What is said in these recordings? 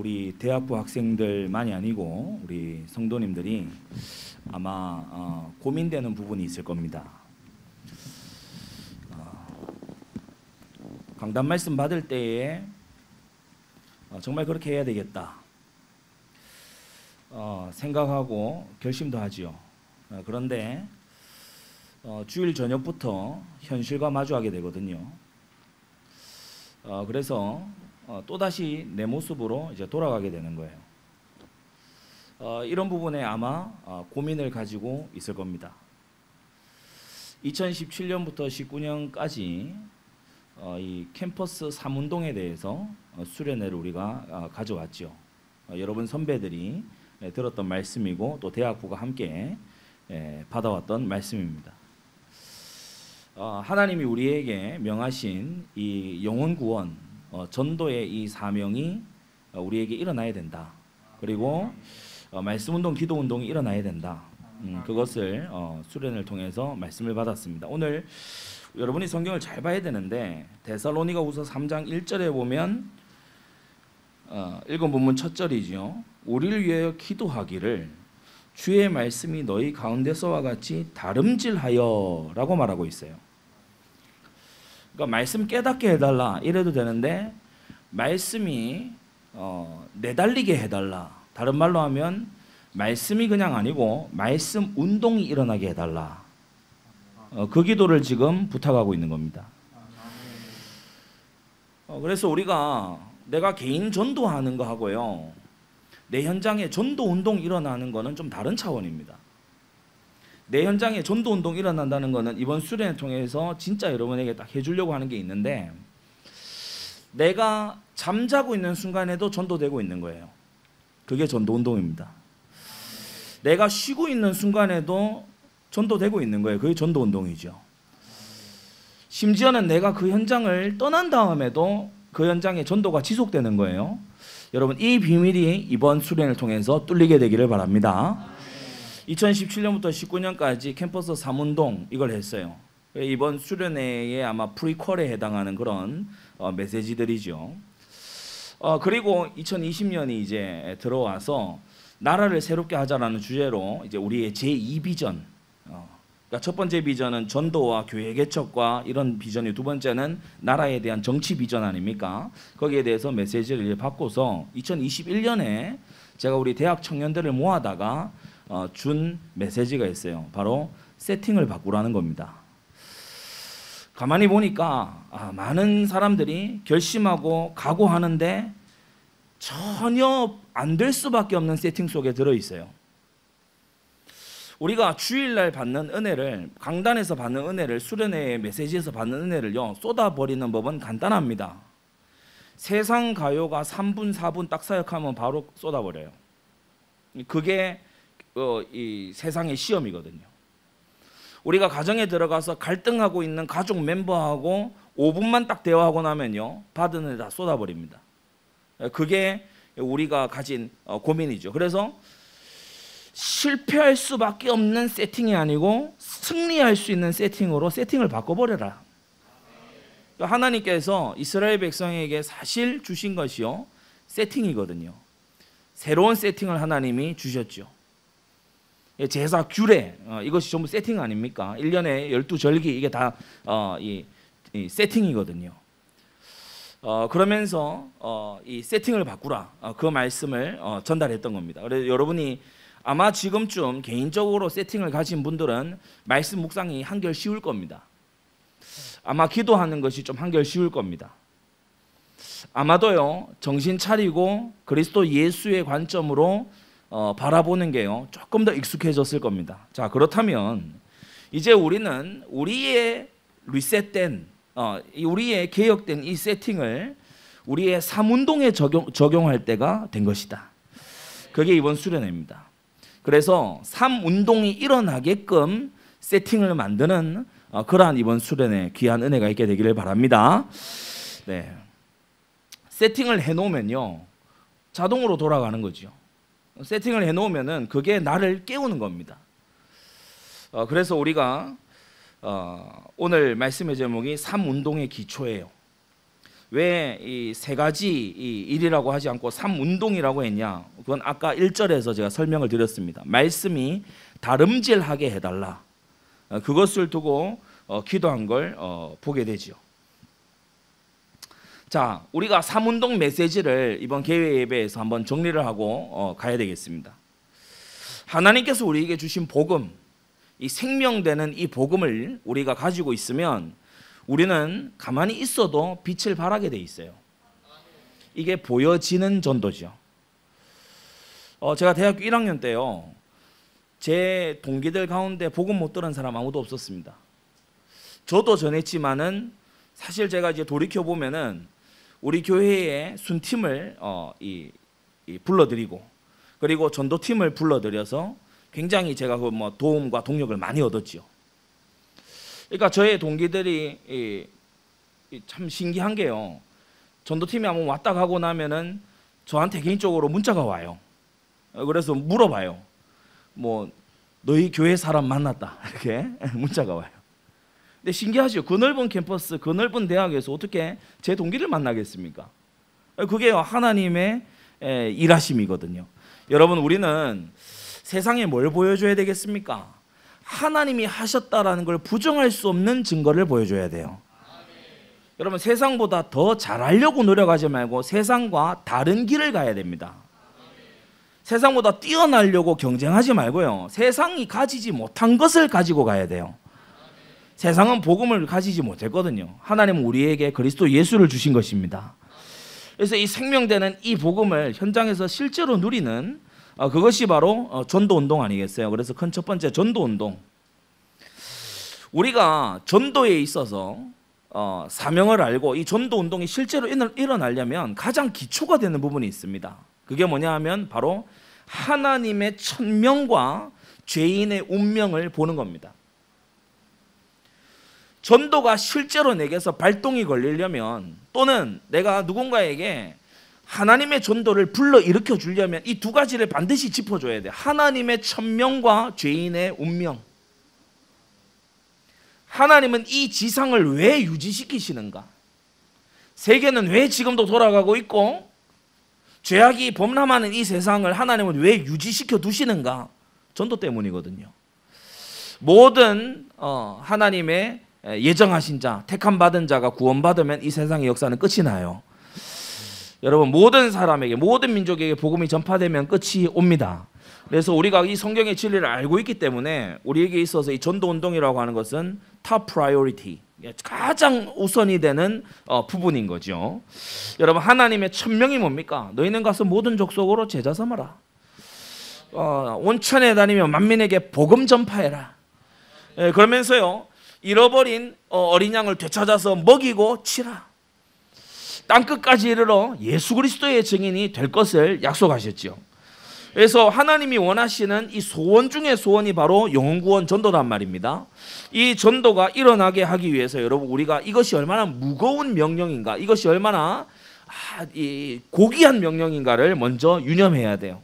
우리 대학부 학생들만이 아니고 우리 성도님들이 아마 고민되는 부분이 있을 겁니다. 강단 말씀 받을 때에 정말 그렇게 해야 되겠다 생각하고 결심도 하지요. 그런데 주일 저녁부터 현실과 마주하게 되거든요. 그래서 또다시 내 모습으로 이제 돌아가게 되는 거예요. 이런 부분에 아마 고민을 가지고 있을 겁니다. 2017년부터 19년까지 이 캠퍼스 3운동에 대해서 수련회를 우리가 가져왔죠. 여러분 선배들이 들었던 말씀이고 또 대학부가 함께 받아왔던 말씀입니다. 하나님이 우리에게 명하신 이 영혼 구원, 전도의 이 사명이 우리에게 일어나야 된다. 그리고 말씀 운동, 기도 운동이 일어나야 된다. 그것을 수련을 통해서 말씀을 받았습니다. 오늘 여러분이 성경을 잘 봐야 되는데 데살로니가후서 3장 1절에 보면 읽은 본문 첫 절이죠. 우리를 위하여 기도하기를 주의 말씀이 너희 가운데서와 같이 다름질하여 라고 말하고 있어요. 그러니까 말씀 깨닫게 해달라 이래도 되는데 말씀이 내달리게 해달라. 다른 말로 하면 말씀이 그냥 아니고 말씀 운동이 일어나게 해달라. 그 기도를 지금 부탁하고 있는 겁니다. 그래서 우리가 내가 개인 전도하는 거 하고요, 내 현장에 전도 운동 일어나는 거는 좀 다른 차원입니다. 내 현장에 전도 운동 일어난다는 거는 이번 수련을 통해서 진짜 여러분에게 딱 해주려고 하는 게 있는데, 내가 잠자고 있는 순간에도 전도되고 있는 거예요. 그게 전도 운동입니다. 내가 쉬고 있는 순간에도 전도되고 있는 거예요. 그게 전도 운동이죠. 심지어는 내가 그 현장을 떠난 다음에도 그 현장에 전도가 지속되는 거예요. 여러분, 이 비밀이 이번 수련을 통해서 뚫리게 되기를 바랍니다. 2017년부터 19년까지 캠퍼스 3운동 이걸 했어요. 이번 수련회에 아마 프리퀄에 해당하는 그런 메시지들이죠. 그리고 2020년이 이제 들어와서 나라를 새롭게 하자라는 주제로 이제 우리의 제2비전, 그러니까 첫 번째 비전은 전도와 교회 개척과 이런 비전이, 두 번째는 나라에 대한 정치 비전 아닙니까? 거기에 대해서 메시지를 이제 바꿔서 2021년에 제가 우리 대학 청년들을 모아다가 준 메시지가 있어요. 바로 세팅을 바꾸라는 겁니다. 가만히 보니까 많은 사람들이 결심하고 각오하는데 전혀 안 될 수밖에 없는 세팅 속에 들어있어요. 우리가 주일날 받는 은혜를, 강단에서 받는 은혜를, 수련회의 메시지에서 받는 은혜를요 쏟아버리는 법은 간단합니다. 세상 가요가 3분 4분 딱 사역하면 바로 쏟아버려요. 그게 이 세상의 시험이거든요. 우리가 가정에 들어가서 갈등하고 있는 가족 멤버하고 5분만 딱 대화하고 나면요 받은 은혜 다 쏟아버립니다. 그게 우리가 가진 고민이죠. 그래서 실패할 수밖에 없는 세팅이 아니고 승리할 수 있는 세팅으로 세팅을 바꿔버려라. 하나님께서 이스라엘 백성에게 사실 주신 것이요 세팅이거든요. 새로운 세팅을 하나님이 주셨죠. 제사 규례, 이것이 전부 세팅 아닙니까? 1년에 12절기 이게 다 이 세팅이거든요. 그러면서 이 세팅을 바꾸라, 그 말씀을 전달했던 겁니다. 그래서 여러분이 아마 지금쯤 개인적으로 세팅을 가진 분들은 말씀 묵상이 한결 쉬울 겁니다. 아마 기도하는 것이 좀 한결 쉬울 겁니다. 아마도요 정신 차리고 그리스도 예수의 관점으로 바라보는 게요 조금 더 익숙해졌을 겁니다. 자, 그렇다면 이제 우리는 우리의 리셋된 우리의 개혁된 이 세팅을 우리의 삶운동에 적용할 때가 된 것이다. 그게 이번 수련회입니다. 그래서 삶운동이 일어나게끔 세팅을 만드는 그러한 이번 수련회 귀한 은혜가 있게 되기를 바랍니다. 네. 세팅을 해놓으면요 자동으로 돌아가는 거죠. 세팅을 해놓으면은 그게 나를 깨우는 겁니다. 그래서 우리가 오늘 말씀의 제목이 삶운동의 기초예요. 왜 이 세 가지 이 일이라고 하지 않고 삼운동이라고 했냐? 그건 아까 1절에서 제가 설명을 드렸습니다. 말씀이 다름질하게 해달라. 그것을 두고 기도한 걸 보게 되죠. 자, 우리가 삼운동 메시지를 이번 개회 예배에서 한번 정리를 하고 가야 되겠습니다. 하나님께서 우리에게 주신 복음, 이 생명되는 이 복음을 우리가 가지고 있으면 우리는 가만히 있어도 빛을 발하게 돼 있어요. 이게 보여지는 전도죠. 제가 대학교 1학년 때요, 제 동기들 가운데 복음 못 들은 사람 아무도 없었습니다. 저도 전했지만은 사실 제가 이제 돌이켜 보면은 우리 교회의 순팀을 불러드리고, 그리고 전도팀을 불러들여서 굉장히 제가 그 뭐 도움과 동력을 많이 얻었지요. 그러니까 저의 동기들이 참 신기한 게요, 전도팀이 한번 왔다 가고 나면은 저한테 개인적으로 문자가 와요. 그래서 물어봐요. 뭐 너희 교회 사람 만났다 이렇게 문자가 와요. 근데 신기하죠. 그 넓은 캠퍼스, 그 넓은 대학에서 어떻게 제 동기를 만나겠습니까? 그게 하나님의 일하심이거든요. 여러분, 우리는 세상에 뭘 보여줘야 되겠습니까? 하나님이 하셨다라는 걸 부정할 수 없는 증거를 보여줘야 돼요. 여러분, 세상보다 더 잘하려고 노력하지 말고 세상과 다른 길을 가야 됩니다. 세상보다 뛰어나려고 경쟁하지 말고요, 세상이 가지지 못한 것을 가지고 가야 돼요. 세상은 복음을 가지지 못했거든요. 하나님은 우리에게 그리스도 예수를 주신 것입니다. 그래서 이 생명되는 이 복음을 현장에서 실제로 누리는 그것이 바로 전도운동 아니겠어요? 그래서 큰 첫 번째 전도운동. 우리가 전도에 있어서 사명을 알고 이 전도운동이 실제로 일어나려면 가장 기초가 되는 부분이 있습니다. 그게 뭐냐 하면 바로 하나님의 천명과 죄인의 운명을 보는 겁니다. 전도가 실제로 내게서 발동이 걸리려면, 또는 내가 누군가에게 하나님의 전도를 불러일으켜 주려면 이 두 가지를 반드시 짚어줘야 돼요. 하나님의 천명과 죄인의 운명. 하나님은 이 지상을 왜 유지시키시는가? 세계는 왜 지금도 돌아가고 있고 죄악이 범람하는 이 세상을 하나님은 왜 유지시켜 두시는가? 전도 때문이거든요. 모든 하나님의 예정하신 자, 택함 받은 자가 구원받으면 이 세상의 역사는 끝이 나요. 여러분, 모든 사람에게, 모든 민족에게 복음이 전파되면 끝이 옵니다. 그래서 우리가 이 성경의 진리를 알고 있기 때문에 우리에게 있어서 이 전도운동이라고 하는 것은 top priority, 가장 우선이 되는 부분인 거죠. 여러분, 하나님의 천명이 뭡니까? 너희는 가서 모든 족속으로 제자 삼아라. 온천에 다니며 만민에게 복음 전파해라. 그러면서요, 잃어버린 어린 양을 되찾아서 먹이고 치라. 땅끝까지 이르러 예수 그리스도의 증인이 될 것을 약속하셨죠. 그래서 하나님이 원하시는 이 소원 중에 소원이 바로 영혼구원 전도란 말입니다. 이 전도가 일어나게 하기 위해서 여러분, 우리가 이것이 얼마나 무거운 명령인가, 이것이 얼마나 고귀한 명령인가를 먼저 유념해야 돼요.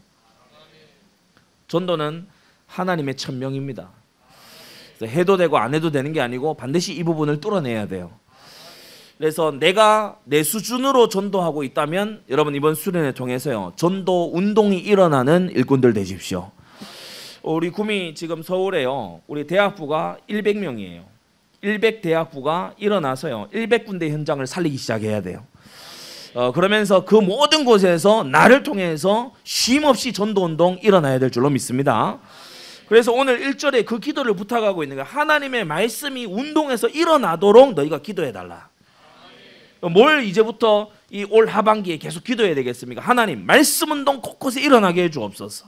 전도는 하나님의 천명입니다. 해도 되고 안 해도 되는 게 아니고 반드시 이 부분을 뚫어내야 돼요. 그래서 내가 내 수준으로 전도하고 있다면 여러분, 이번 수련회 통해서요, 전도 운동이 일어나는 일꾼들 되십시오. 우리 구미 지금 서울에요, 우리 대학부가 100명이에요. 100대학부가 일어나서요 100군데 현장을 살리기 시작해야 돼요. 그러면서 그 모든 곳에서 나를 통해서 쉼없이 전도운동 일어나야 될 줄로 믿습니다. 그래서 오늘 1절에 그 기도를 부탁하고 있는 거예요. 하나님의 말씀이 운동에서 일어나도록 너희가 기도해달라. 뭘 이제부터 이 올 하반기에 계속 기도해야 되겠습니까? 하나님, 말씀운동 곳곳에 일어나게 해주옵소서.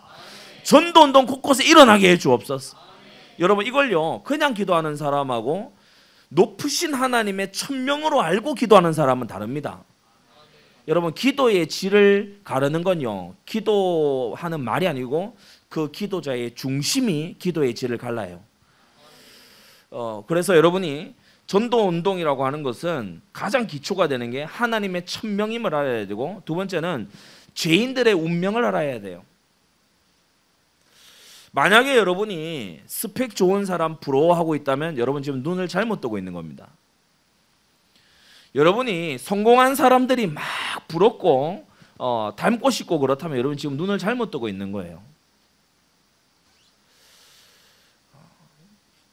전도운동 곳곳에 일어나게 해주옵소서. 여러분, 이걸요, 그냥 기도하는 사람하고 높으신 하나님의 천명으로 알고 기도하는 사람은 다릅니다. 여러분, 기도의 질을 가르는 건요, 기도하는 말이 아니고 그 기도자의 중심이 기도의 질을 갈라요. 그래서 여러분이 전도운동이라고 하는 것은 가장 기초가 되는 게 하나님의 천명임을 알아야 되고, 두 번째는 죄인들의 운명을 알아야 돼요. 만약에 여러분이 스펙 좋은 사람 부러워하고 있다면 여러분 지금 눈을 잘못 뜨고 있는 겁니다. 여러분이 성공한 사람들이 막 부럽고 닮고 싶고 그렇다면 여러분 지금 눈을 잘못 뜨고 있는 거예요.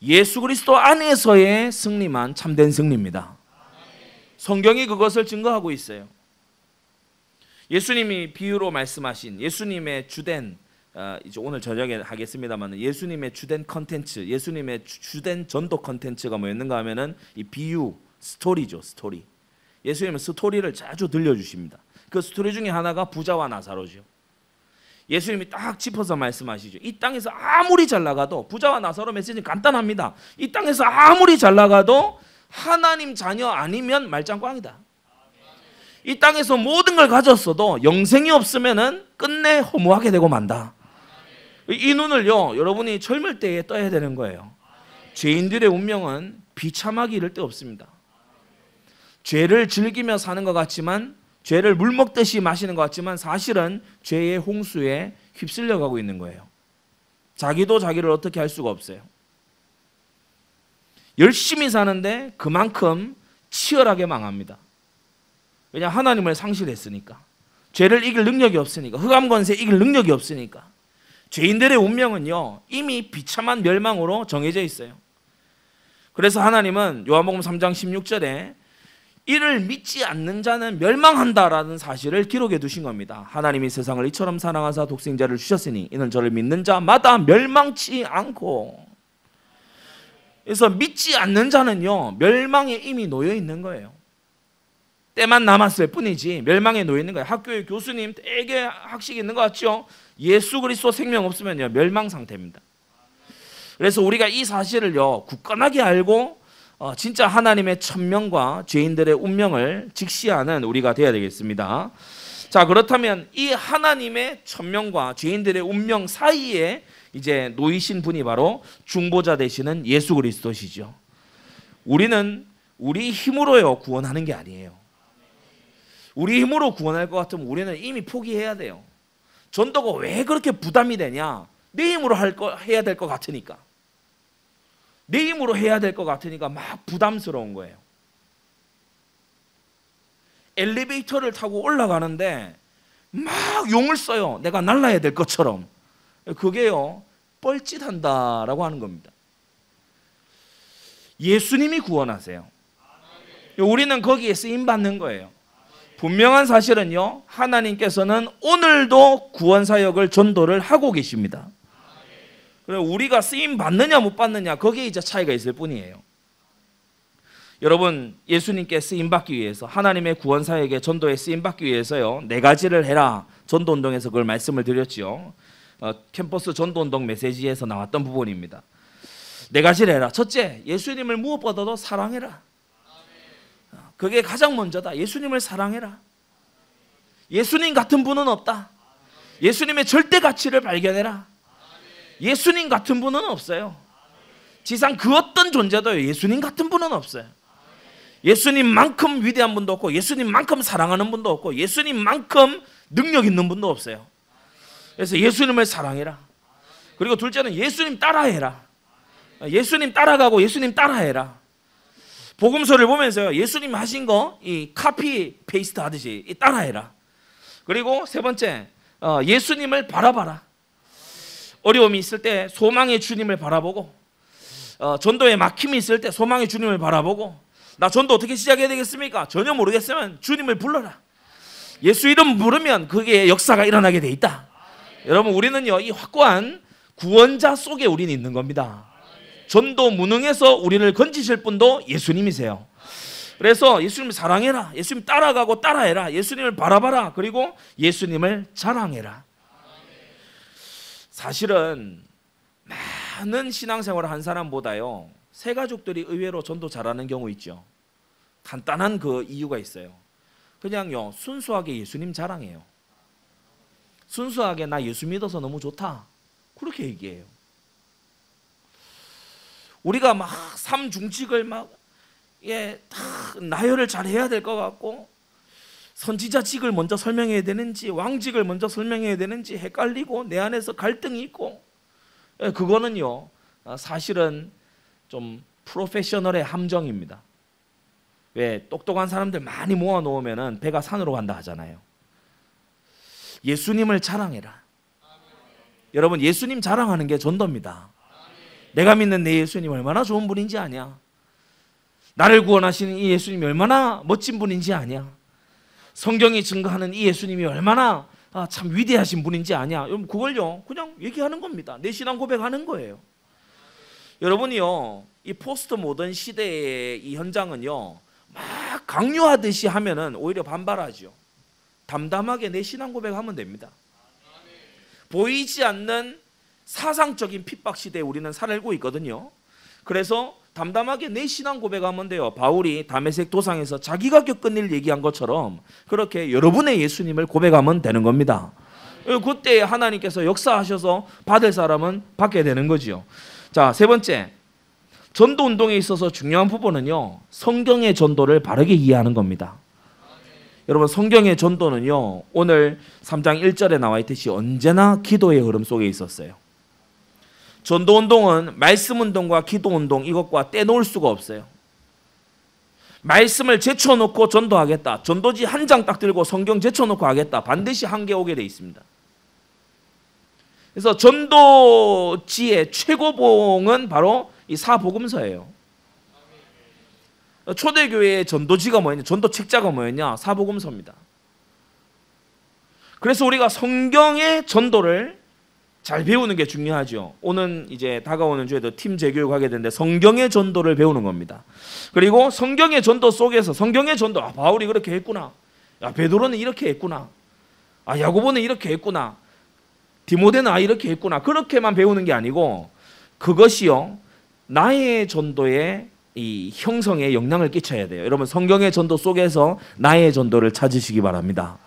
예수 그리스도 안에서의 승리만 참된 승리입니다. 성경이 그것을 증거하고 있어요. 예수님이 비유로 말씀하신 예수님의 주된 이제 오늘 저녁에 하겠습니다만 예수님의 주된 컨텐츠, 예수님의 주된 전도 컨텐츠가 뭐였는가 하면은 이 비유, 스토리죠. 스토리. 예수님은 스토리를 자주 들려주십니다. 그 스토리 중에 하나가 부자와 나사로죠. 예수님이 딱 짚어서 말씀하시죠. 이 땅에서 아무리 잘 나가도, 부자와 나사로 메시지는 간단합니다. 이 땅에서 아무리 잘 나가도 하나님 자녀 아니면 말짱꽝이다. 이 땅에서 모든 걸 가졌어도 영생이 없으면은 끝내 허무하게 되고 만다. 이 눈을요, 여러분이 젊을 때에 떠야 되는 거예요. 죄인들의 운명은 비참하기 이를 데 없습니다. 죄를 즐기며 사는 것 같지만, 죄를 물 먹듯이 마시는 것 같지만 사실은 죄의 홍수에 휩쓸려 가고 있는 거예요. 자기도 자기를 어떻게 할 수가 없어요. 열심히 사는데 그만큼 치열하게 망합니다. 왜냐, 하나님을 상실했으니까. 죄를 이길 능력이 없으니까. 흑암 권세 이길 능력이 없으니까. 죄인들의 운명은요, 이미 비참한 멸망으로 정해져 있어요. 그래서 하나님은 요한복음 3장 16절에 이를 믿지 않는 자는 멸망한다라는 사실을 기록해 두신 겁니다. 하나님이 세상을 이처럼 사랑하사 독생자를 주셨으니 이는 저를 믿는 자마다 멸망치 않고. 그래서 믿지 않는 자는요, 멸망에 이미 놓여 있는 거예요. 때만 남았을 뿐이지 멸망에 놓여 있는 거예요. 학교에 교수님 되게 학식 있는 것 같죠? 예수 그리스도 생명 없으면요, 멸망 상태입니다. 그래서 우리가 이 사실을요, 굳건하게 알고 진짜 하나님의 천명과 죄인들의 운명을 직시하는 우리가 되어야 되겠습니다. 자, 그렇다면 이 하나님의 천명과 죄인들의 운명 사이에 이제 놓이신 분이 바로 중보자 되시는 예수 그리스도시죠. 우리는 우리 힘으로요 구원하는 게 아니에요. 우리 힘으로 구원할 것 같으면 우리는 이미 포기해야 돼요. 전도가 왜 그렇게 부담이 되냐? 내 힘으로 해야 될 것 같으니까. 내 힘으로 해야 될 것 같으니까 막 부담스러운 거예요. 엘리베이터를 타고 올라가는데 막 용을 써요. 내가 날라야 될 것처럼. 그게요, 뻘짓한다라고 하는 겁니다. 예수님이 구원하세요. 우리는 거기에 쓰임받는 거예요. 분명한 사실은요, 하나님께서는 오늘도 구원사역을 전도를 하고 계십니다. 우리가 쓰임 받느냐 못 받느냐 거기에 이제 차이가 있을 뿐이에요. 여러분, 예수님께 쓰임 받기 위해서, 하나님의 구원사역의 전도에 쓰임 받기 위해서요, 4가지를 해라. 전도운동에서 그걸 말씀을 드렸죠. 캠퍼스 전도운동 메시지에서 나왔던 부분입니다. 4가지를 해라. 첫째, 예수님을 무엇보다도 사랑해라. 그게 가장 먼저다. 예수님을 사랑해라. 예수님 같은 분은 없다. 예수님의 절대 가치를 발견해라. 예수님 같은 분은 없어요. 지상 그 어떤 존재도 예수님 같은 분은 없어요. 예수님만큼 위대한 분도 없고, 예수님만큼 사랑하는 분도 없고, 예수님만큼 능력 있는 분도 없어요. 그래서 예수님을 사랑해라. 그리고 둘째는 예수님 따라해라. 예수님 따라가고 예수님 따라해라. 복음서를 보면서요, 예수님 하신 거 이 카피 페이스트 하듯이 따라해라. 그리고 세 번째, 예수님을 바라봐라. 어려움이 있을 때 소망의 주님을 바라보고, 전도에 막힘이 있을 때 소망의 주님을 바라보고, 나 전도 어떻게 시작해야 되겠습니까? 전혀 모르겠으면 주님을 불러라. 예수 이름 부르면 그게 역사가 일어나게 돼 있다. 여러분, 우리는요, 이 확고한 구원자 속에 우리는 있는 겁니다. 전도 무능해서 우리를 건지실 분도 예수님이세요. 그래서 예수님을 사랑해라. 예수님 따라가고 따라해라. 예수님을 바라봐라. 그리고 예수님을 자랑해라. 사실은 많은 신앙생활을 한 사람보다요, 새가족들이 의외로 전도 잘하는 경우 있죠. 간단한 그 이유가 있어요. 그냥요, 순수하게 예수님 자랑해요. 순수하게 나 예수 믿어서 너무 좋다, 그렇게 얘기해요. 우리가 막 삼중직을 막 다 나열을 잘 해야 될 것 같고, 선지자직을 먼저 설명해야 되는지 왕직을 먼저 설명해야 되는지 헷갈리고 내 안에서 갈등이 있고, 그거는요, 사실은 좀 프로페셔널의 함정입니다. 왜 똑똑한 사람들 많이 모아 놓으면은 배가 산으로 간다 하잖아요. 예수님을 자랑해라. 여러분, 예수님 자랑하는 게 전도입니다. 내가 믿는 내 예수님 얼마나 좋은 분인지 아냐? 나를 구원하시는 이 예수님이 얼마나 멋진 분인지 아냐? 성경이 증거하는 이 예수님이 얼마나 참 위대하신 분인지 아냐? 여러분, 그걸요 그냥 얘기하는 겁니다. 내 신앙 고백하는 거예요. 여러분이요, 이 포스트 모던 시대의 이 현장은요, 막 강요하듯이 하면은 오히려 반발하죠. 담담하게 내 신앙 고백하면 됩니다. 보이지 않는 사상적인 핍박 시대에 우리는 살고 있거든요. 그래서 담담하게 내 신앙 고백하면 돼요. 바울이 다메섹 도상에서 자기가 겪은 일 얘기한 것처럼 그렇게 여러분의 예수님을 고백하면 되는 겁니다. 그때 하나님께서 역사하셔서 받을 사람은 받게 되는 거지요. 자, 세 번째, 전도 운동에 있어서 중요한 부분은요, 성경의 전도를 바르게 이해하는 겁니다. 여러분, 성경의 전도는요, 오늘 3장 1절에 나와 있듯이 언제나 기도의 흐름 속에 있었어요. 전도 운동은 말씀 운동과 기도 운동, 이것과 떼놓을 수가 없어요. 말씀을 제쳐놓고 전도하겠다, 전도지 한 장 딱 들고 성경 제쳐놓고 하겠다, 반드시 한계 오게 돼 있습니다. 그래서 전도지의 최고봉은 바로 이 사복음서예요. 초대교회의 전도지가 뭐였냐? 전도 책자가 뭐였냐? 사복음서입니다. 그래서 우리가 성경의 전도를 잘 배우는 게 중요하죠. 오늘 이제 다가오는 주에도 팀 재교육 하게 되는데 성경의 전도를 배우는 겁니다. 그리고 성경의 전도 속에서 성경의 전도, 바울이 그렇게 했구나, 베드로는 이렇게 했구나, 야고보는 이렇게 했구나, 디모데는 이렇게 했구나, 그렇게만 배우는 게 아니고 그것이요, 나의 전도에 이 형성에 영향을 끼쳐야 돼요. 여러분, 성경의 전도 속에서 나의 전도를 찾으시기 바랍니다.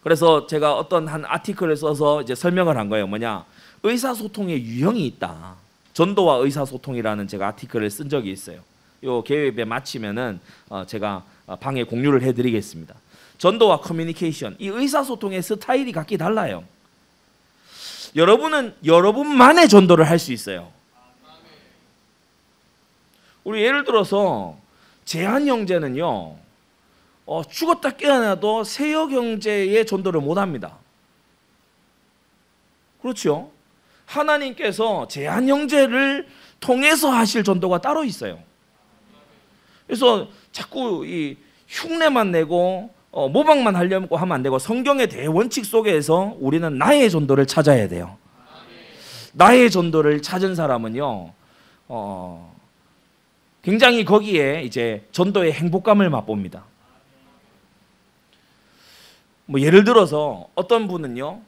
그래서 제가 어떤 한 아티클을 써서 이제 설명을 한 거예요. 뭐냐? 의사소통의 유형이 있다. 전도와 의사소통이라는 제가 아티클을 쓴 적이 있어요. 요 개회에 마치면은 제가 방에 공유를 해드리겠습니다. 전도와 커뮤니케이션, 이 의사소통의 스타일이 각기 달라요. 여러분은 여러분만의 전도를 할 수 있어요. 우리 예를 들어서 재한 형제는요, 죽었다 깨어나도 세혁 형제의 전도를 못합니다. 그렇죠? 하나님께서 재한 형제를 통해서 하실 전도가 따로 있어요. 그래서 자꾸 이 흉내만 내고 모방만 하려고 하면 안 되고, 성경의 대원칙 속에서 우리는 나의 전도를 찾아야 돼요. 나의 전도를 찾은 사람은요, 굉장히 거기에 이제 전도의 행복감을 맛봅니다. 뭐 예를 들어서 어떤 분은요,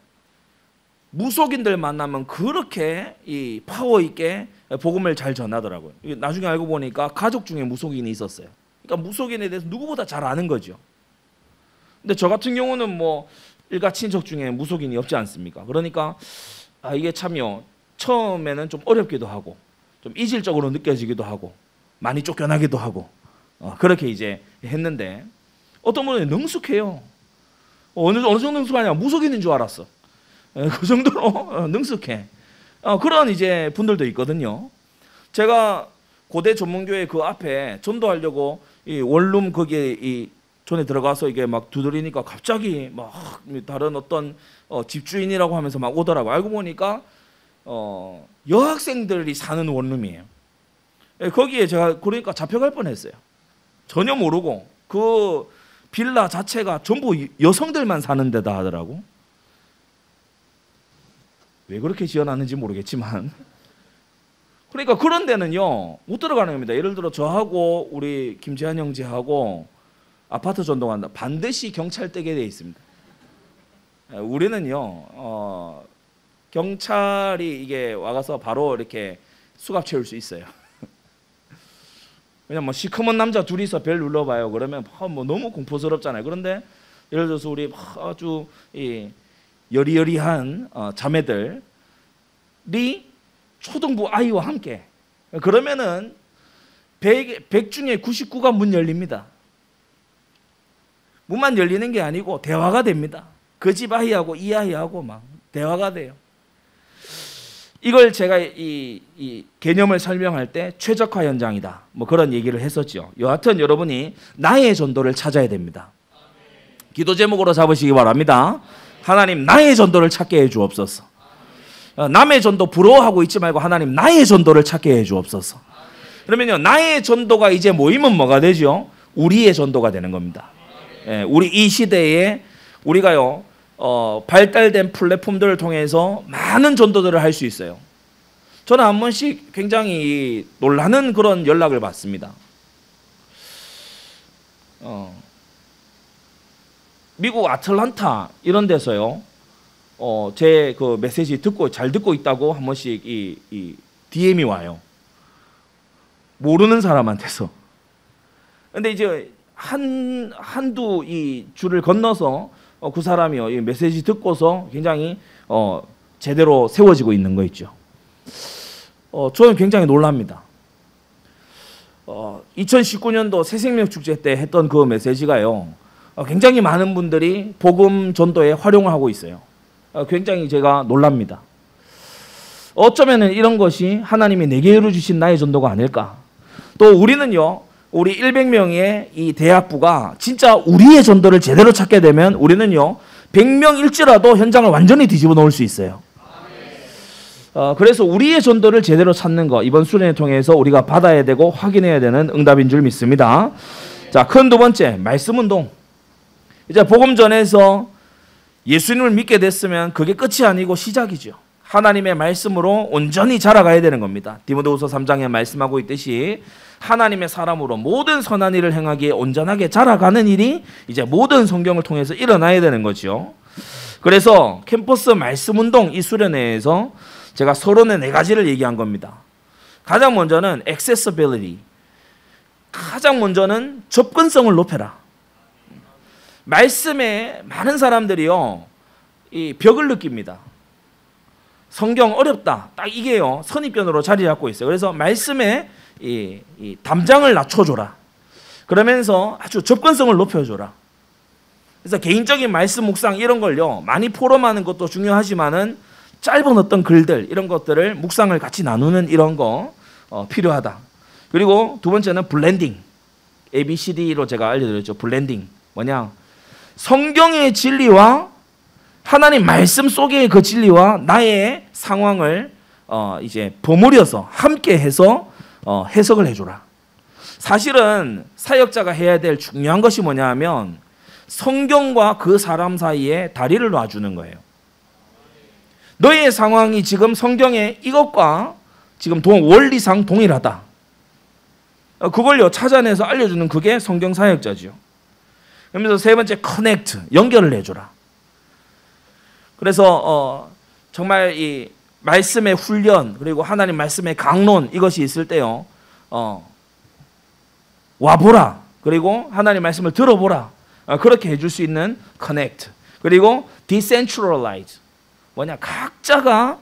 무속인들 만나면 그렇게 이 파워 있게 복음을 잘 전하더라고요. 나중에 알고 보니까 가족 중에 무속인이 있었어요. 그러니까 무속인에 대해서 누구보다 잘 아는 거죠. 근데 저 같은 경우는 뭐 일가 친척 중에 무속인이 없지 않습니까? 그러니까 이게 참요, 처음에는 좀 어렵기도 하고 좀 이질적으로 느껴지기도 하고 많이 쫓겨나기도 하고 그렇게 이제 했는데, 어떤 분은 능숙해요. 어느 정도 능숙하냐? 무속인인 줄 알았어. 그 정도로 능숙해. 그런 이제 분들도 있거든요. 제가 고대 전문교회 그 앞에 전도하려고 이 원룸 거기에 이 전에 들어가서 이게 막 두드리니까 갑자기 막 다른 어떤 집주인이라고 하면서 막 오더라고. 알고 보니까 여학생들이 사는 원룸이에요. 거기에 제가 그러니까 잡혀갈 뻔했어요. 전혀 모르고 그 빌라 자체가 전부 여성들만 사는 데다 하더라고. 왜 그렇게 지어놨는지 모르겠지만 그러니까 그런 데는요 못 들어가는 겁니다. 예를 들어 저하고 우리 김재한 형제하고 아파트 전동한다, 반드시 경찰 떼게 돼 있습니다. 우리는요 경찰이 이게 와가서 바로 이렇게 수갑 채울 수 있어요. 왜냐면 뭐 시커먼 남자 둘이서 벨 눌러봐요. 그러면 뭐 너무 공포스럽잖아요. 그런데 예를 들어서 우리 아주 이 여리여리한 자매들이 초등부 아이와 함께 그러면은 100 중에 99가 문 열립니다. 문만 열리는 게 아니고 대화가 됩니다. 그 집 아이하고 이 아이하고 막 대화가 돼요. 이걸 제가 이 개념을 설명할 때 최적화 현장이다. 뭐 그런 얘기를 했었죠. 여하튼 여러분이 나의 전도를 찾아야 됩니다. 기도 제목으로 잡으시기 바랍니다. 하나님 나의 전도를 찾게 해 주옵소서. 남의 전도 부러워하고 있지 말고 하나님 나의 전도를 찾게 해 주옵소서. 그러면요 나의 전도가 이제 모이면 뭐가 되죠? 우리의 전도가 되는 겁니다. 예, 우리 이 시대에 우리가요 발달된 플랫폼들을 통해서 많은 전도들을 할 수 있어요. 저는 한 번씩 굉장히 놀라는 그런 연락을 받습니다. 미국 아틀란타 이런 데서요 제 그 메시지 잘 듣고 있다고 한 번씩 이 DM이 와요. 모르는 사람한테서. 근데 이제 한두 이 줄을 건너서 그 사람이요 이 메시지 듣고서 굉장히 제대로 세워지고 있는 거 있죠. 저는 굉장히 놀랍니다. 2019년도 새생명 축제 때 했던 그 메시지가요 굉장히 많은 분들이 복음 전도에 활용을 하고 있어요. 굉장히 제가 놀랍니다. 어쩌면 이런 것이 하나님이 내게 이루어주신 나의 전도가 아닐까. 또 우리는요 우리 100명의 이 대학부가 진짜 우리의 전도를 제대로 찾게 되면 우리는요 100명일지라도 현장을 완전히 뒤집어 놓을 수 있어요. 그래서 우리의 전도를 제대로 찾는 거 이번 수련을 통해서 우리가 받아야 되고 확인해야 되는 응답인 줄 믿습니다. 자, 큰 두 번째 말씀 운동. 이제 복음 전에서 예수님을 믿게 됐으면 그게 끝이 아니고 시작이죠. 하나님의 말씀으로 온전히 자라가야 되는 겁니다. 디모데후서 3장에 말씀하고 있듯이 하나님의 사람으로 모든 선한 일을 행하기에 온전하게 자라가는 일이 이제 모든 성경을 통해서 일어나야 되는 거죠. 그래서 캠퍼스 말씀 운동 이 수련회에서 제가 서론의 4가지를 얘기한 겁니다. 가장 먼저는 accessibility. 가장 먼저는 접근성을 높여라. 말씀에 많은 사람들이요 이 벽을 느낍니다. 성경 어렵다. 딱 이게요 선입견으로 자리 잡고 있어요. 그래서 말씀에 이 담장을 낮춰줘라. 그러면서 아주 접근성을 높여줘라. 그래서 개인적인 말씀 묵상 이런 걸요 많이 포럼하는 것도 중요하지만은 짧은 어떤 글들 이런 것들을 묵상을 같이 나누는 이런 거 필요하다. 그리고 두 번째는 블렌딩. ABCD로 제가 알려드렸죠. 블렌딩 뭐냐? 성경의 진리와 하나님 말씀 속의 그 진리와 나의 상황을 이제 버무려서 함께 해서 해석을 해줘라. 사실은 사역자가 해야 될 중요한 것이 뭐냐 하면 성경과 그 사람 사이에 다리를 놔주는 거예요. 너의 상황이 지금 성경의 이것과 지금 원리상 동일하다. 그걸요 찾아내서 알려주는 그게 성경 사역자죠. 그러면서 세 번째 커넥트, 연결을 해줘라. 그래서 정말 이 말씀의 훈련 그리고 하나님 말씀의 강론 이것이 있을 때요 와보라. 그리고 하나님 말씀을 들어보라. 그렇게 해줄 수 있는 커넥트. 그리고 decentralize. 뭐냐 각자가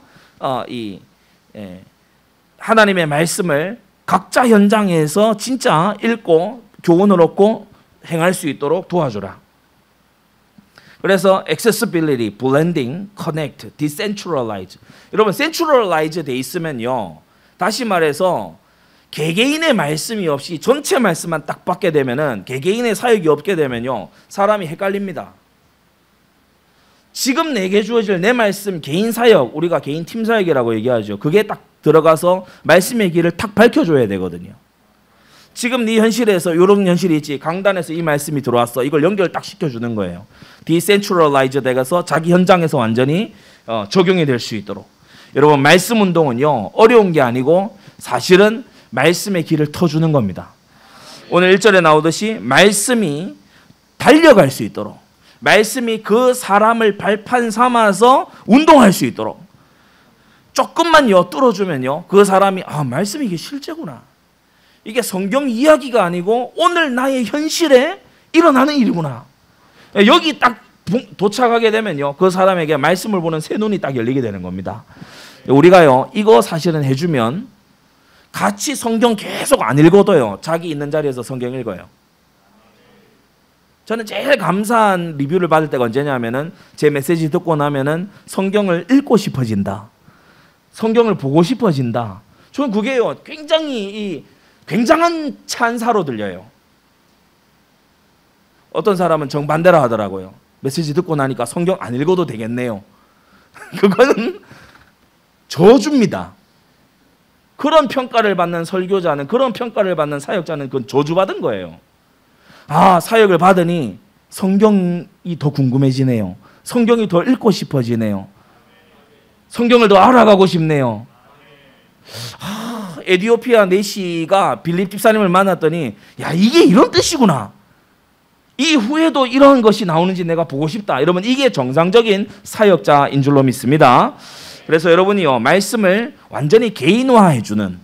하나님의 말씀을 각자 현장에서 진짜 읽고 교훈을 얻고 행할 수 있도록 도와줘라. 그래서 accessibility, blending, connect, decentralize. 여러분 centralize 돼 있으면요 다시 말해서 개개인의 말씀이 없이 전체 말씀만 딱 받게 되면은 개개인의 사역이 없게 되면요 사람이 헷갈립니다. 지금 내게 주어질 내 말씀 개인 사역, 우리가 개인 팀 사역이라고 얘기하죠. 그게 딱 들어가서 말씀의 길을 탁 밝혀줘야 되거든요. 지금 네 현실에서 이런 현실이 있지. 강단에서 이 말씀이 들어왔어. 이걸 연결 딱 시켜주는 거예요. 디센트럴라이즈 돼가서 자기 현장에서 완전히 적용이 될 수 있도록. 여러분 말씀 운동은요 어려운 게 아니고 사실은 말씀의 길을 터주는 겁니다. 오늘 1절에 나오듯이 말씀이 달려갈 수 있도록 말씀이 그 사람을 발판 삼아서 운동할 수 있도록 조금만요 뚫어주면요 그 사람이 말씀이 이게 실제구나. 이게 성경 이야기가 아니고 오늘 나의 현실에 일어나는 일이구나. 여기 딱 도착하게 되면요 그 사람에게 말씀을 보는 새 눈이 딱 열리게 되는 겁니다. 우리가요 이거 사실은 해주면 같이 성경 계속 안 읽어도요 자기 있는 자리에서 성경 읽어요. 저는 제일 감사한 리뷰를 받을 때가 언제냐면은 제 메시지 듣고 나면은 성경을 읽고 싶어진다. 성경을 보고 싶어진다. 저는 그게요, 굉장한 찬사로 들려요. 어떤 사람은 정반대로 하더라고요. 메시지 듣고 나니까 성경 안 읽어도 되겠네요. 그거는 저주입니다. 그런 평가를 받는 설교자는, 그런 평가를 받는 사역자는 그건 저주받은 거예요. 아, 사역을 받으니 성경이 더 궁금해지네요. 성경이 더 읽고 싶어지네요. 성경을 더 알아가고 싶네요. 에디오피아 내시가 빌립 집사님을 만났더니, 야, 이게 이런 뜻이구나. 이후에도 이런 것이 나오는지 내가 보고 싶다. 이러면 이게 정상적인 사역자인 줄로 믿습니다. 그래서 여러분이요, 말씀을 완전히 개인화해주는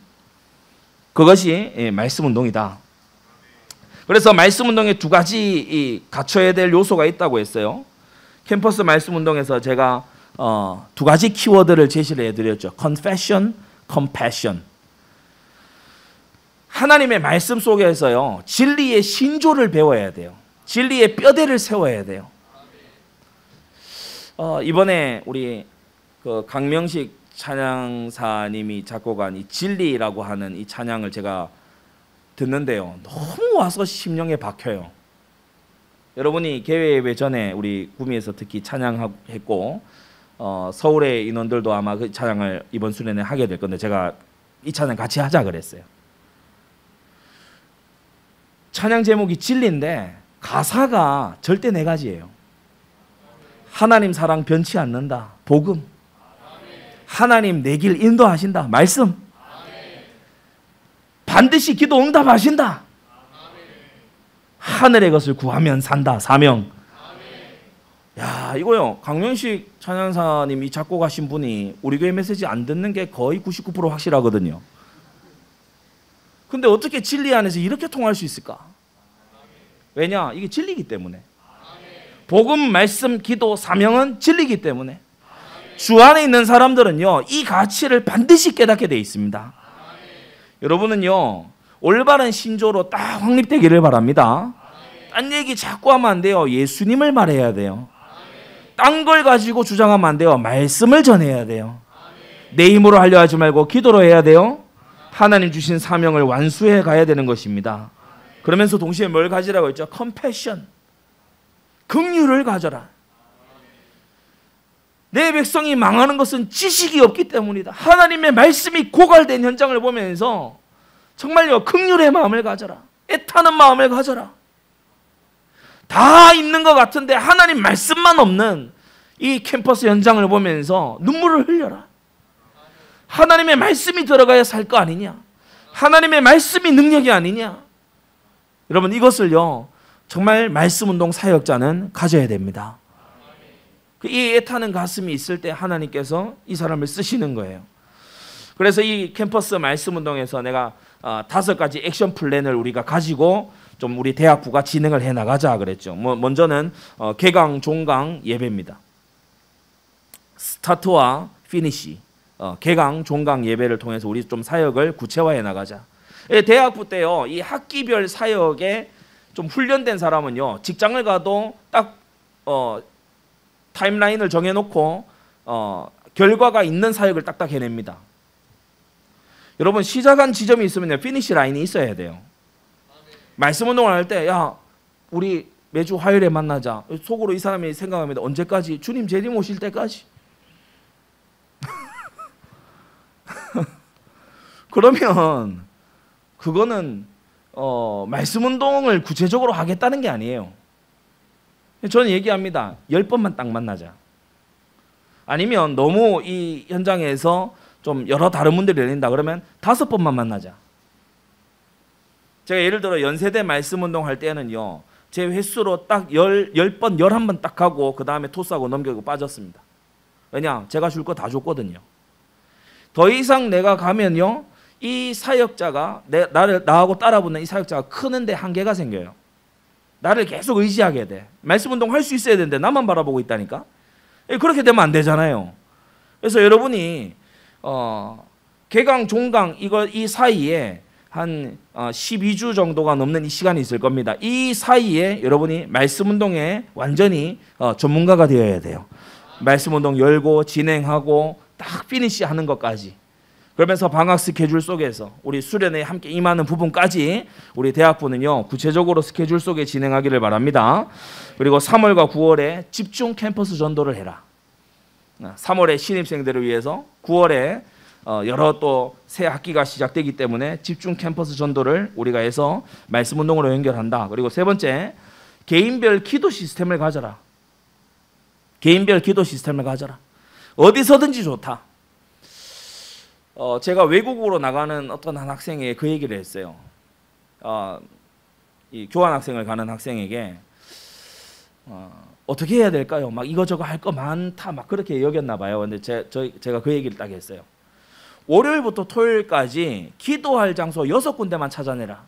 그것이 말씀 운동이다. 그래서 말씀 운동에 두 가지 갖춰야 될 요소가 있다고 했어요. 캠퍼스 말씀 운동에서 제가 두 가지 키워드를 제시를 해드렸죠. Confession, Compassion. 하나님의 말씀 속에서요, 진리의 신조를 배워야 돼요. 진리의 뼈대를 세워야 돼요. 이번에 우리 그 강명식 찬양사님이 작곡한 이 진리라고 하는 이 찬양을 제가 듣는데요, 너무 와서 심령에 박혀요. 여러분이 개회 예배 전에 우리 구미에서 특히 찬양했고, 서울의 인원들도 아마 그 찬양을 이번 수련회 하게 될 건데, 제가 이 찬양 같이 하자 그랬어요. 찬양 제목이 진리인데 가사가 절대 네 가지예요. 하나님 사랑 변치 않는다. 복음. 하나님 내 길 인도하신다. 말씀. 반드시 기도 응답하신다. 하늘의 것을 구하면 산다. 사명. 야, 이거요, 강명식 찬양사님이 작곡하신 분이 우리 교회 메시지 안 듣는 게 거의 99% 확실하거든요. 근데 어떻게 진리 안에서 이렇게 통할 수 있을까? 왜냐? 이게 진리이기 때문에. 복음, 말씀, 기도, 사명은 진리이기 때문에. 주 안에 있는 사람들은요, 이 가치를 반드시 깨닫게 돼 있습니다. 여러분은요, 올바른 신조로 딱 확립되기를 바랍니다. 딴 얘기 자꾸 하면 안 돼요. 예수님을 말해야 돼요. 딴 걸 가지고 주장하면 안 돼요. 말씀을 전해야 돼요. 내 힘으로 하려 하지 말고 기도로 해야 돼요. 하나님 주신 사명을 완수해 가야 되는 것입니다. 그러면서 동시에 뭘 가지라고 했죠? 컴패션. 긍휼을 가져라. 내 백성이 망하는 것은 지식이 없기 때문이다. 하나님의 말씀이 고갈된 현장을 보면서 정말요, 긍휼의 마음을 가져라. 애타는 마음을 가져라. 다 있는 것 같은데 하나님 말씀만 없는 이 캠퍼스 현장을 보면서 눈물을 흘려라. 하나님의 말씀이 들어가야 살 거 아니냐? 하나님의 말씀이 능력이 아니냐? 여러분, 이것을요, 정말 말씀운동 사역자는 가져야 됩니다. 이 애타는 가슴이 있을 때 하나님께서 이 사람을 쓰시는 거예요. 그래서 이 캠퍼스 말씀운동에서 내가 5가지 액션 플랜을 우리가 가지고 좀 우리 대학부가 진행을 해 나가자 그랬죠. 먼저는 개강, 종강 예배입니다. 스타트와 피니시, 개강, 종강 예배를 통해서 우리 좀 사역을 구체화해 나가자. 대학부 때요, 이 학기별 사역에 좀 훈련된 사람은요, 직장을 가도 딱 타임라인을 정해놓고 결과가 있는 사역을 딱딱 해냅니다. 여러분, 시작한 지점이 있으면 피니시 라인이 있어야 돼요. 말씀 운동을 할 때, 야, 우리 매주 화요일에 만나자. 속으로 이 사람이 생각합니다. 언제까지? 주님 재림 오실 때까지. 그러면 그거는 말씀 운동을 구체적으로 하겠다는 게 아니에요. 저는 얘기합니다. 10번만 딱 만나자. 아니면 너무 이 현장에서 좀 여러 다른 분들이 열린다 그러면 5번만 만나자. 제가 예를 들어 연세대 말씀 운동 할 때는요, 제 횟수로 딱 10번, 11번 딱 하고 그 다음에 토스하고 넘기고 빠졌습니다. 왜냐? 제가 줄 거 다 줬거든요. 더 이상 내가 가면요, 이 사역자가 나하고 따라붙는 이 사역자가 크는데 한계가 생겨요. 나를 계속 의지하게 돼. 말씀 운동 할 수 있어야 되는데 나만 바라보고 있다니까. 그렇게 되면 안 되잖아요. 그래서 여러분이 개강, 종강 이 사이에 한 12주 정도가 넘는 이 시간이 있을 겁니다. 이 사이에 여러분이 말씀 운동에 완전히 전문가가 되어야 돼요. 말씀 운동 열고 진행하고 딱 피니시 하는 것까지, 그러면서 방학 스케줄 속에서 우리 수련회에 함께 임하는 부분까지 우리 대학부는요 구체적으로 스케줄 속에 진행하기를 바랍니다. 그리고 3월과 9월에 집중 캠퍼스 전도를 해라. 3월에 신입생들을 위해서, 9월에 여러 또 새 학기가 시작되기 때문에 집중 캠퍼스 전도를 우리가 해서 말씀 운동으로 연결한다. 그리고 세 번째, 개인별 기도 시스템을 가져라. 개인별 기도 시스템을 가져라. 어디서든지 좋다. 제가 외국으로 나가는 어떤 한 학생에게 그 얘기를 했어요. 이 교환학생을 가는 학생에게 어떻게 해야 될까요? 막 이거저거 할 거 많다, 막 그렇게 여겼나 봐요. 근데 제가 그 얘기를 딱 했어요. 월요일부터 토요일까지 기도할 장소 6군데만 찾아내라.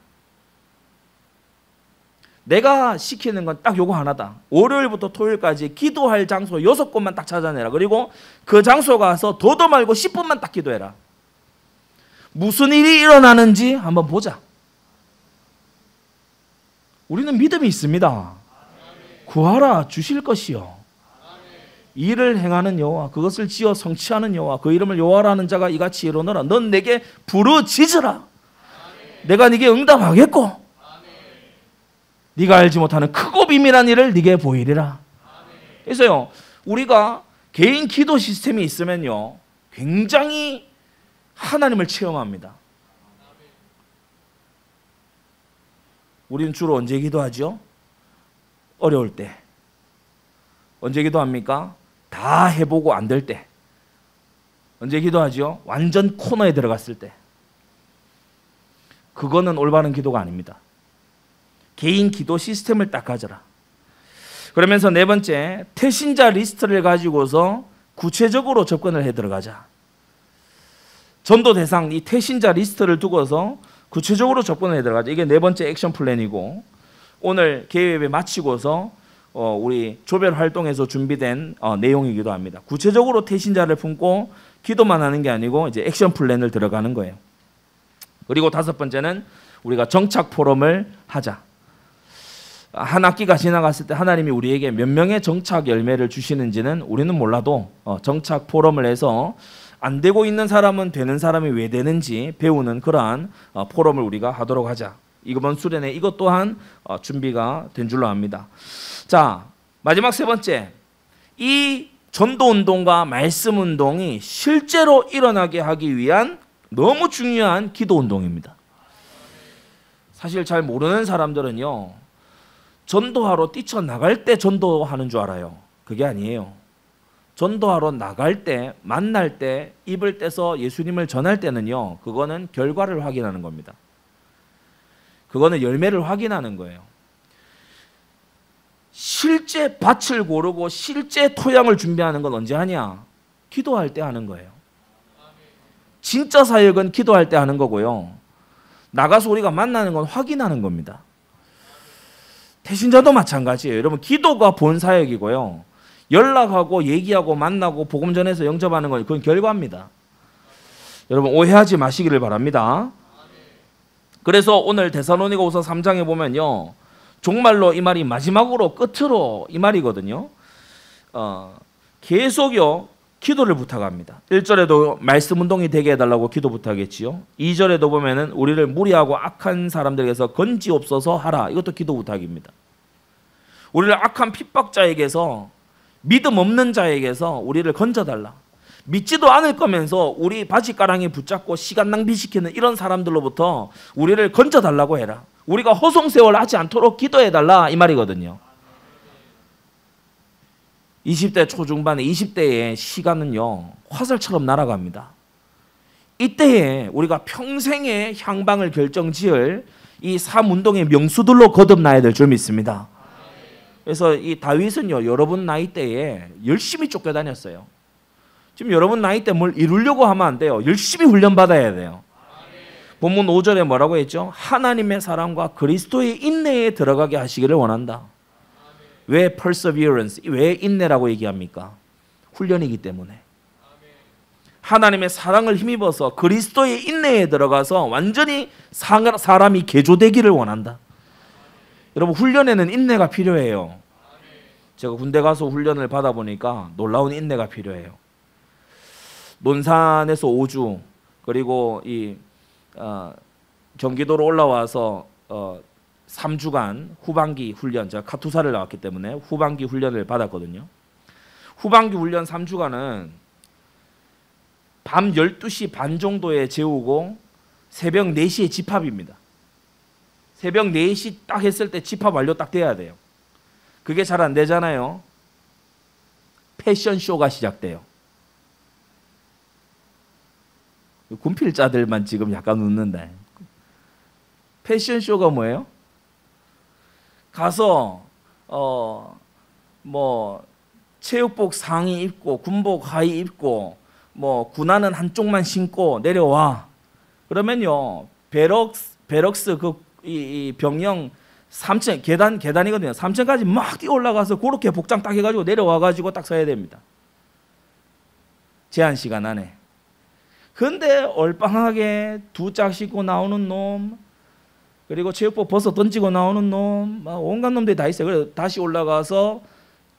내가 시키는 건 딱 요거 하나다. 월요일부터 토요일까지 기도할 장소 6곳만 딱 찾아내라. 그리고 그 장소 가서 더도 말고 10분만 딱 기도해라. 무슨 일이 일어나는지 한번 보자. 우리는 믿음이 있습니다. 구하라 주실 것이요. 일을 행하는 여호와, 그것을 지어 성취하는 여호와, 그 이름을 여호와라는 자가 이같이 이루노라. 넌 내게 부르짖으라. 내가 네게 응답하겠고 네가 알지 못하는 크고 비밀한 일을 네게 보이리라. 그래서요, 우리가 개인 기도 시스템이 있으면요 굉장히 하나님을 체험합니다. 우리는 주로 언제 기도하죠? 어려울 때. 언제 기도합니까? 다 해보고 안 될 때. 언제 기도하죠? 완전 코너에 들어갔을 때. 그거는 올바른 기도가 아닙니다. 개인 기도 시스템을 딱 가져라. 그러면서 네 번째, 태신자 리스트를 가지고서 구체적으로 접근을 해 들어가자. 전도 대상 이 태신자 리스트를 두고서 구체적으로 접근을 해 들어가자. 이게 네 번째 액션 플랜이고, 오늘 개회에 마치고서 우리 조별 활동에서 준비된 내용이기도 합니다. 구체적으로 태신자를 품고 기도만 하는 게 아니고 이제 액션 플랜을 들어가는 거예요. 그리고 다섯 번째는 우리가 정착 포럼을 하자. 한 학기가 지나갔을 때 하나님이 우리에게 몇 명의 정착 열매를 주시는지는 우리는 몰라도 정착 포럼을 해서 안 되고 있는 사람은 되는 사람이 왜 되는지 배우는 그러한 포럼을 우리가 하도록 하자. 이번 수련회 이것 또한 준비가 된 줄로 압니다. 자, 마지막 세 번째, 이 전도운동과 말씀운동이 실제로 일어나게 하기 위한 너무 중요한 기도운동입니다. 사실 잘 모르는 사람들은요 전도하러 뛰쳐나갈 때 전도하는 줄 알아요. 그게 아니에요. 전도하러 나갈 때, 만날 때, 입을 떼서 예수님을 전할 때는요 그거는 결과를 확인하는 겁니다. 그거는 열매를 확인하는 거예요. 실제 밭을 고르고 실제 토양을 준비하는 건 언제 하냐? 기도할 때 하는 거예요. 진짜 사역은 기도할 때 하는 거고요. 나가서 우리가 만나는 건 확인하는 겁니다. 태신자도 마찬가지예요. 여러분, 기도가 본 사역이고요. 연락하고 얘기하고 만나고 복음 전해서 영접하는 건 그건 결과입니다. 여러분 오해하지 마시기를 바랍니다. 그래서 오늘 데살로니가후서 3장에 보면요, 정말로 이 말이 마지막으로 끝으로 이 말이거든요. 계속요 기도를 부탁합니다. 1절에도 말씀 운동이 되게 해달라고 기도 부탁했지요. 2절에도 보면은 우리를 무리하고 악한 사람들에게서 건지옵소서 하라. 이것도 기도 부탁입니다. 우리를 악한 핍박자에게서, 믿음 없는 자에게서 우리를 건져달라. 믿지도 않을 거면서 우리 바지가랑이 붙잡고 시간 낭비시키는 이런 사람들로부터 우리를 건져달라고 해라. 우리가 허송세월 하지 않도록 기도해달라 이 말이거든요. 20대 초중반에 20대의 시간은요 화살처럼 날아갑니다. 이때에 우리가 평생의 향방을 결정지을 이 삶운동의 명수들로 거듭나야 될 줄 믿습니다. 그래서 이 다윗은요 여러분 나이대에 열심히 쫓겨다녔어요. 지금 여러분 나이 때 뭘 이루려고 하면 안 돼요. 열심히 훈련받아야 돼요. 본문 5절에 뭐라고 했죠? 하나님의 사랑과 그리스도의 인내에 들어가게 하시기를 원한다. 왜 perseverance, 왜 인내라고 얘기합니까? 훈련이기 때문에. 하나님의 사랑을 힘입어서 그리스도의 인내에 들어가서 완전히 사람이 개조되기를 원한다. 여러분 훈련에는 인내가 필요해요. 제가 군대 가서 훈련을 받아보니까 놀라운 인내가 필요해요. 논산에서 5주 그리고 경기도로 올라와서 3주간 후반기 훈련, 제가 카투사를 나왔기 때문에 후반기 훈련을 받았거든요. 후반기 훈련 3주간은 밤 12시 반 정도에 재우고 새벽 4시에 집합입니다. 새벽 4시 딱 했을 때 집합 완료 딱 돼야 돼요. 그게 잘 안 되잖아요. 패션쇼가 시작돼요. 군필자들만 지금 약간 웃는다. 패션쇼가 뭐예요? 가서 뭐 체육복 상의 입고 군복 하의 입고 뭐 군화는 한쪽만 신고 내려와. 그러면요 베럭스 이 병영 3층 계단이거든요. 3층까지 막 뛰어 올라가서 그렇게 복장 딱 해가지고 내려와 가지고 딱 서야 됩니다. 제한 시간 안에. 근데 얼빵하게 2짝 신고 나오는 놈, 그리고 체육복 벗어 던지고 나오는 놈, 막 온갖 놈들이 다 있어요. 그래서 다시 올라가서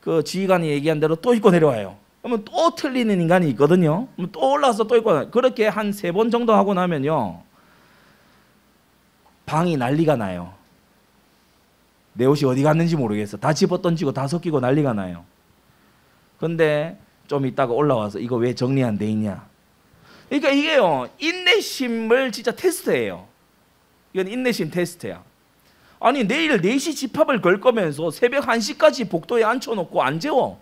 그 지휘관이 얘기한 대로 또 입고 내려와요. 그러면 또 틀리는 인간이 있거든요. 또 올라와서 또 입고, 그렇게 한 3번 정도 하고 나면요 방이 난리가 나요. 내 옷이 어디 갔는지 모르겠어. 다 집어 던지고 다 섞이고 난리가 나요. 근데 좀 이따가 올라와서 이거 왜 정리 안 돼 있냐. 그러니까 이게요 인내심을 진짜 테스트예요. 이건 인내심 테스트야. 아니 내일 4시 집합을 걸 거면서 새벽 1시까지 복도에 앉혀놓고 안 재워.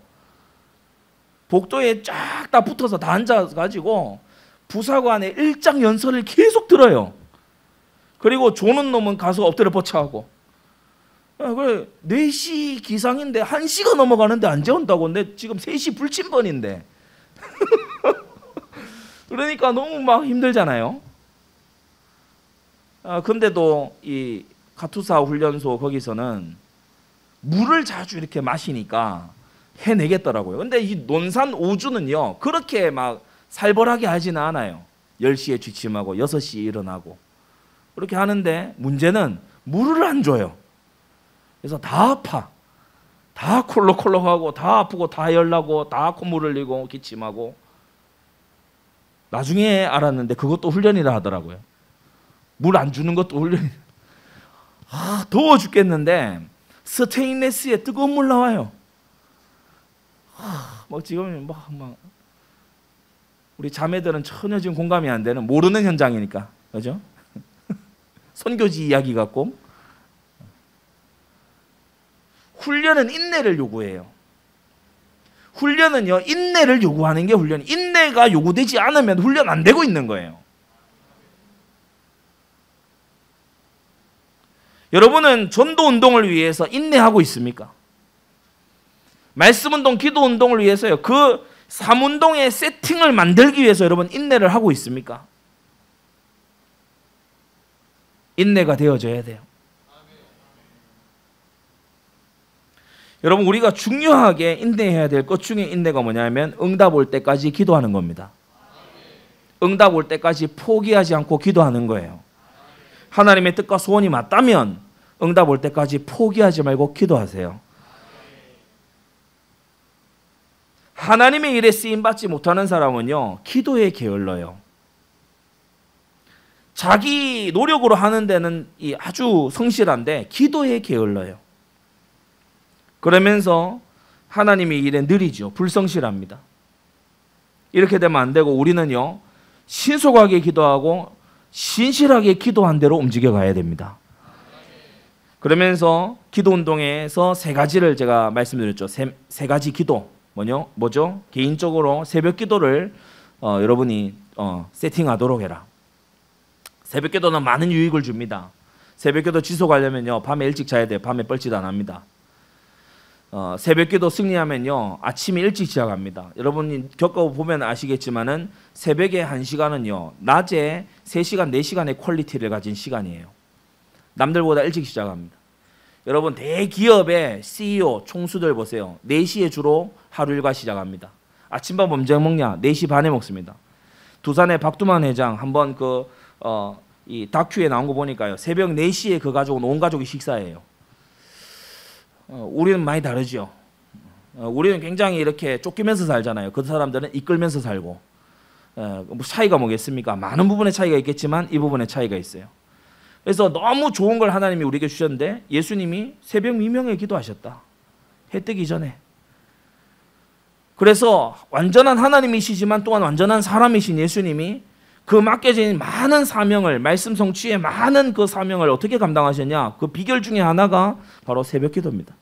복도에 쫙 다 붙어서 다 앉아가지고 부사관의 일장 연설을 계속 들어요. 그리고 조는 놈은 가서 엎드려 뻗쳐하고. 그래 4시 기상인데 1시가 넘어가는데 안 재운다고. 근데 지금 3시 불침번인데. 그러니까 너무 막 힘들잖아요. 근데도 이 카투사 훈련소 거기서는 물을 자주 이렇게 마시니까 해내겠더라고요. 근데 이 논산 5주는요 그렇게 막 살벌하게 하지는 않아요. 10시에 취침하고 6시에 일어나고 그렇게 하는데 문제는 물을 안 줘요. 그래서 다 아파. 다 콜록콜록하고 다 아프고 다 열나고 다 콧물 흘리고 기침하고. 나중에 알았는데 그것도 훈련이라 하더라고요. 물 안 주는 것도 훈련이. 더워 죽겠는데 스테인레스에 뜨거운 물 나와요. 막 지금 막 우리 자매들은 전혀 지금 공감이 안 되는, 모르는 현장이니까, 그죠? 선교지 이야기 같고. 훈련은 인내를 요구해요. 훈련은요 인내를 요구하는 게 훈련. 인내가 요구되지 않으면 훈련 안 되고 있는 거예요. 여러분은 전도 운동을 위해서 인내하고 있습니까? 말씀 운동, 기도 운동을 위해서요 그 삼운동의 세팅을 만들기 위해서 여러분 인내를 하고 있습니까? 인내가 되어져야 돼요. 여러분 우리가 중요하게 인내해야 될 것 중에 인내가 뭐냐면 응답 올 때까지 기도하는 겁니다. 응답 올 때까지 포기하지 않고 기도하는 거예요. 하나님의 뜻과 소원이 맞다면 응답 올 때까지 포기하지 말고 기도하세요. 하나님의 일에 쓰임받지 못하는 사람은요 기도에 게을러요. 자기 노력으로 하는 데는 아주 성실한데 기도에 게을러요. 그러면서 하나님의 일에 느리죠. 불성실합니다. 이렇게 되면 안 되고 우리는요 신속하게 기도하고 신실하게 기도한 대로 움직여 가야 됩니다. 그러면서 기도 운동에서 3가지를 제가 말씀드렸죠. 세 가지 기도 뭐죠? 개인적으로 새벽 기도를 여러분이 세팅하도록 해라. 새벽 기도는 많은 유익을 줍니다. 새벽 기도 지속하려면요 밤에 일찍 자야 돼요. 밤에 뻘짓 안 합니다. 새벽 기도 승리하면요 아침에 일찍 시작합니다. 여러분이 겪어보면 아시겠지만은 새벽에 1시간은요 낮에 3시간 4시간의 퀄리티를 가진 시간이에요. 남들보다 일찍 시작합니다. 여러분 대기업의 CEO 총수들 보세요. 4시에 주로 하루 일과 시작합니다. 아침밥 언제 먹냐? 4시 반에 먹습니다. 두산의 박두만 회장 한번 이 다큐에 나온 거 보니까요 새벽 4시에 그 가족은 온 가족이 식사해요. 우리는 많이 다르죠. 우리는 굉장히 이렇게 쫓기면서 살잖아요. 그 사람들은 이끌면서 살고. 뭐 차이가 뭐겠습니까? 많은 부분의 차이가 있겠지만 이 부분의 차이가 있어요. 그래서 너무 좋은 걸 하나님이 우리에게 주셨는데 예수님이 새벽 미명에 기도하셨다. 해 뜨기 전에. 그래서 완전한 하나님이시지만 또한 완전한 사람이신 예수님이 그 맡겨진 많은 사명을, 말씀 성취의 많은 그 사명을 어떻게 감당하셨냐? 그 비결 중에 하나가 바로 새벽 기도입니다.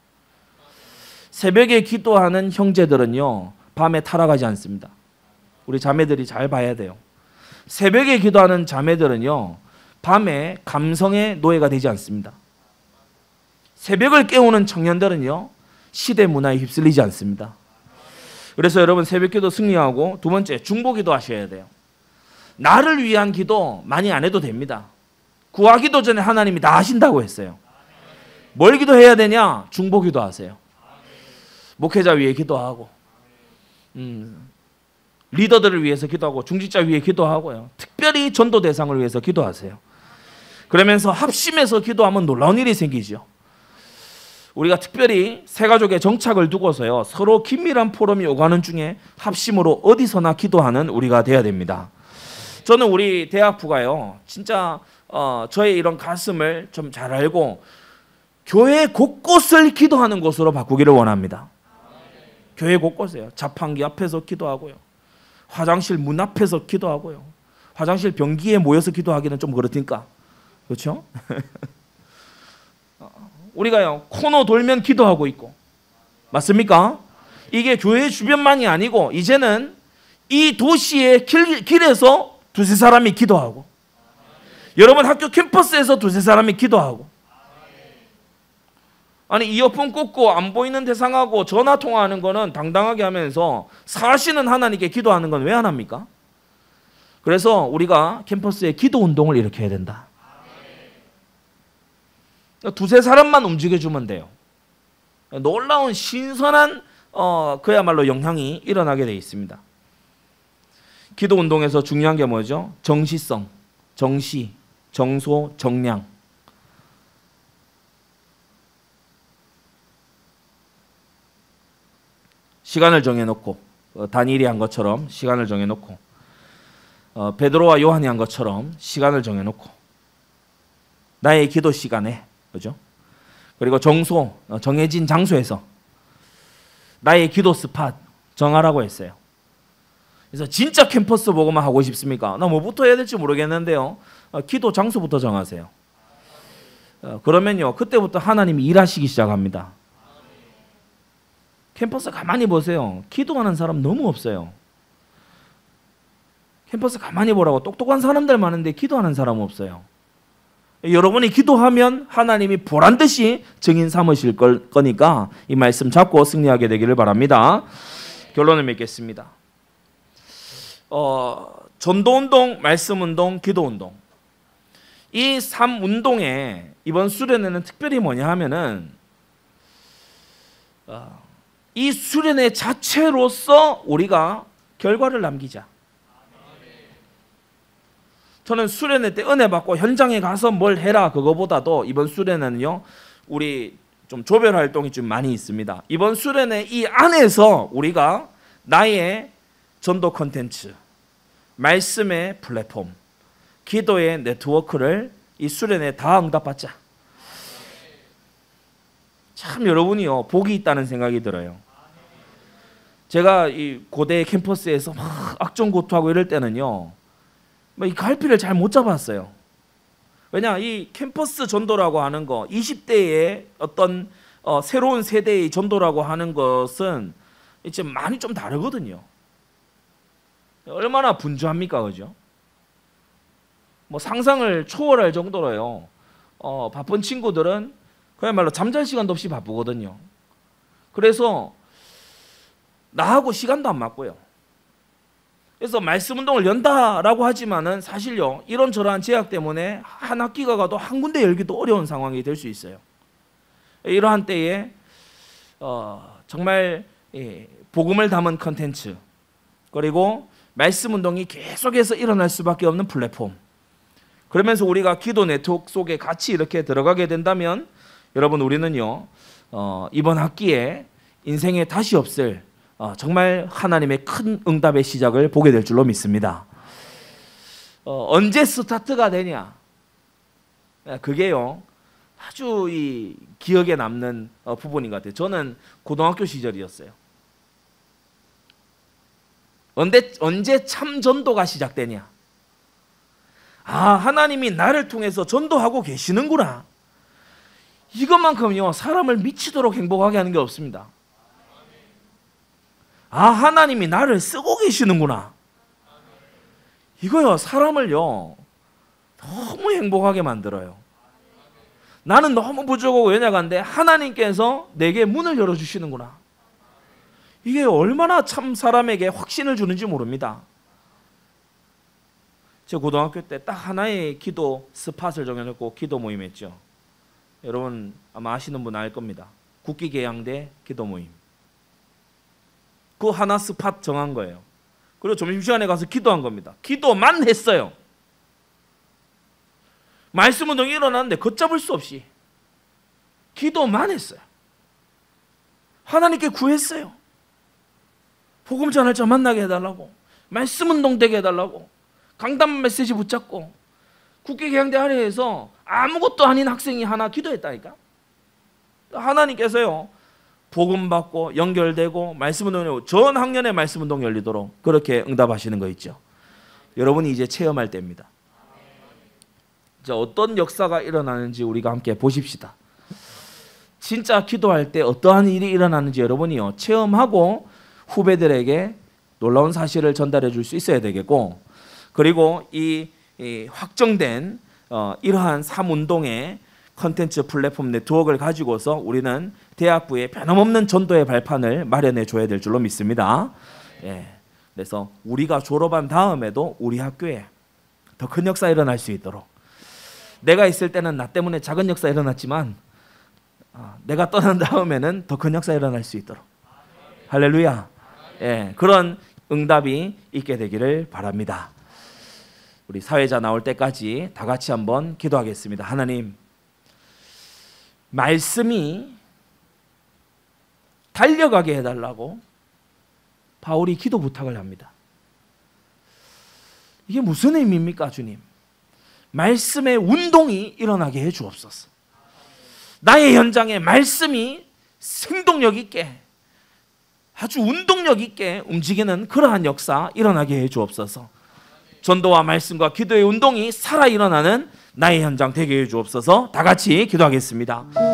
새벽에 기도하는 형제들은요, 밤에 타락하지 않습니다. 우리 자매들이 잘 봐야 돼요. 새벽에 기도하는 자매들은요, 밤에 감성의 노예가 되지 않습니다. 새벽을 깨우는 청년들은요, 시대 문화에 휩쓸리지 않습니다. 그래서 여러분 새벽 기도 승리하고 두 번째 중보 기도 하셔야 돼요. 나를 위한 기도 많이 안 해도 됩니다. 구하기도 전에 하나님이 다 하신다고 했어요. 뭘 기도해야 되냐? 중보 기도하세요. 목회자 위해 기도하고 리더들을 위해서 기도하고 중직자 위해 기도하고요. 특별히 전도 대상을 위해서 기도하세요. 그러면서 합심해서 기도하면 놀라운 일이 생기죠. 우리가 특별히 새 가족의 정착을 두고서요, 서로 긴밀한 포럼이 오가는 중에 합심으로 어디서나 기도하는 우리가 돼야 됩니다. 저는 우리 대학부가요, 진짜 저의 이런 가슴을 좀 잘 알고 교회 곳곳을 기도하는 곳으로 바꾸기를 원합니다. 교회 곳곳에요. 자판기 앞에서 기도하고요, 화장실 문 앞에서 기도하고요, 화장실 변기에 모여서 기도하기는 좀 그렇으니까, 그렇죠? 우리가요 코너 돌면 기도하고 있고, 맞습니까? 이게 교회 주변만이 아니고 이제는 이 도시의 길에서 두세 사람이 기도하고, 여러분 학교 캠퍼스에서 두세 사람이 기도하고, 아니 이어폰 꽂고 안 보이는 대상하고 전화 통화하는 거는 당당하게 하면서 사시는 하나님께 기도하는 건 왜 안 합니까? 그래서 우리가 캠퍼스에 기도 운동을 일으켜야 된다. 두세 사람만 움직여주면 돼요. 놀라운 신선한 그야말로 영향이 일어나게 되어 있습니다. 기도 운동에서 중요한 게 뭐죠? 정시성, 정시, 정소, 정량. 시간을 정해놓고, 다니엘이 한 것처럼 시간을 정해놓고, 베드로와 요한이 한 것처럼 시간을 정해놓고, 나의 기도 시간에, 그죠? 그리고 정소, 정해진 장소에서 나의 기도 스팟 정하라고 했어요. 그래서 진짜 캠퍼스 보고만 하고 싶습니까? 나 뭐부터 해야 될지 모르겠는데요. 기도 장소부터 정하세요. 그러면요, 그때부터 하나님이 일하시기 시작합니다. 캠퍼스 가만히 보세요. 기도하는 사람 너무 없어요. 캠퍼스 가만히 보라고 똑똑한 사람들 많은데 기도하는 사람 없어요. 여러분이 기도하면 하나님이 보란듯이 증인 삼으실 거니까 이 말씀 잡고 승리하게 되기를 바랍니다. 결론을 맺겠습니다. 전도운동, 말씀운동, 기도운동, 이 3운동에 이번 수련회는 특별히 뭐냐 하면은 이 수련회 자체로서 우리가 결과를 남기자. 저는 수련회 때 은혜 받고 현장에 가서 뭘 해라 그거보다도 이번 수련회는요, 우리 좀 조별 활동이 좀 많이 있습니다. 이번 수련회 이 안에서 우리가 나의 전도 콘텐츠, 말씀의 플랫폼, 기도의 네트워크를 이 수련회에 다 응답받자. 참 여러분이요 복이 있다는 생각이 들어요. 제가 이 고대 캠퍼스에서 막 악정고투하고 이럴 때는요, 이 갈피를 잘 못 잡았어요. 왜냐, 이 캠퍼스 전도라고 하는 거, 20대의 어떤 새로운 세대의 전도라고 하는 것은 이제 많이 좀 다르거든요. 얼마나 분주합니까, 그죠? 뭐 상상을 초월할 정도로요. 바쁜 친구들은 그야말로 잠잘 시간도 없이 바쁘거든요. 그래서 나하고 시간도 안 맞고요. 그래서 말씀 운동을 연다라고 하지만은 사실요, 이런저런 제약 때문에 한 학기가 가도 한 군데 열기도 어려운 상황이 될 수 있어요. 이러한 때에 정말 복음을 담은 컨텐츠, 그리고 말씀 운동이 계속해서 일어날 수밖에 없는 플랫폼, 그러면서 우리가 기도 네트워크 속에 같이 이렇게 들어가게 된다면 여러분, 우리는요 이번 학기에 인생에 다시 없을 정말 하나님의 큰 응답의 시작을 보게 될 줄로 믿습니다. 언제 스타트가 되냐? 그게요, 아주 이 기억에 남는 부분인 것 같아요. 저는 고등학교 시절이었어요. 언제 참 전도가 시작되냐? 하나님이 나를 통해서 전도하고 계시는구나. 이것만큼요 사람을 미치도록 행복하게 하는 게 없습니다. 하나님이 나를 쓰고 계시는구나. 이거요 사람을요 너무 행복하게 만들어요. 나는 너무 부족하고 연약한데 하나님께서 내게 문을 열어주시는구나. 이게 얼마나 참 사람에게 확신을 주는지 모릅니다. 제 고등학교 때 딱 하나의 기도 스팟을 정해놓고 기도 모임 했죠. 여러분 아마 아시는 분 알 겁니다. 국기계양대 기도 모임. 그 하나 스팟 정한 거예요. 그리고 점심시간에 가서 기도한 겁니다. 기도만 했어요. 말씀 운동이 일어났는데 걷잡을 수 없이 기도만 했어요. 하나님께 구했어요. 복음 전할 자 만나게 해달라고, 말씀 운동 되게 해달라고, 강단 메시지 붙잡고 국기계양대 아래에서 아무것도 아닌 학생이 하나 기도했다니까. 하나님께서요 복음 받고 연결되고 말씀 운동이 전 학년에 말씀 운동 열리도록 그렇게 응답하시는 거 있죠. 여러분이 이제 체험할 때입니다. 자, 어떤 역사가 일어나는지 우리가 함께 보십시다. 진짜 기도할 때 어떠한 일이 일어나는지 여러분이요 체험하고 후배들에게 놀라운 사실을 전달해 줄 수 있어야 되겠고, 그리고 이 확정된 이러한 삶운동의 컨텐츠 플랫폼 네트워크를 가지고서 우리는 대학부에 변함없는 전도의 발판을 마련해 줘야 될 줄로 믿습니다. 그래서 우리가 졸업한 다음에도 우리 학교에 더 큰 역사 일어날 수 있도록, 내가 있을 때는 나 때문에 작은 역사 일어났지만 내가 떠난 다음에는 더 큰 역사 일어날 수 있도록, 할렐루야, 그런 응답이 있게 되기를 바랍니다. 우리 사회자 나올 때까지 다 같이 한번 기도하겠습니다. 하나님, 말씀이 달려가게 해달라고 바울이 기도 부탁을 합니다. 이게 무슨 의미입니까, 주님? 말씀의 운동이 일어나게 해 주옵소서. 나의 현장에 말씀이 생동력 있게, 아주 운동력 있게 움직이는 그러한 역사 일어나게 해 주옵소서. 전도와 말씀과 기도의 운동이 살아 일어나는 나의 현장 되게 해 주옵소서. 다 같이 기도하겠습니다.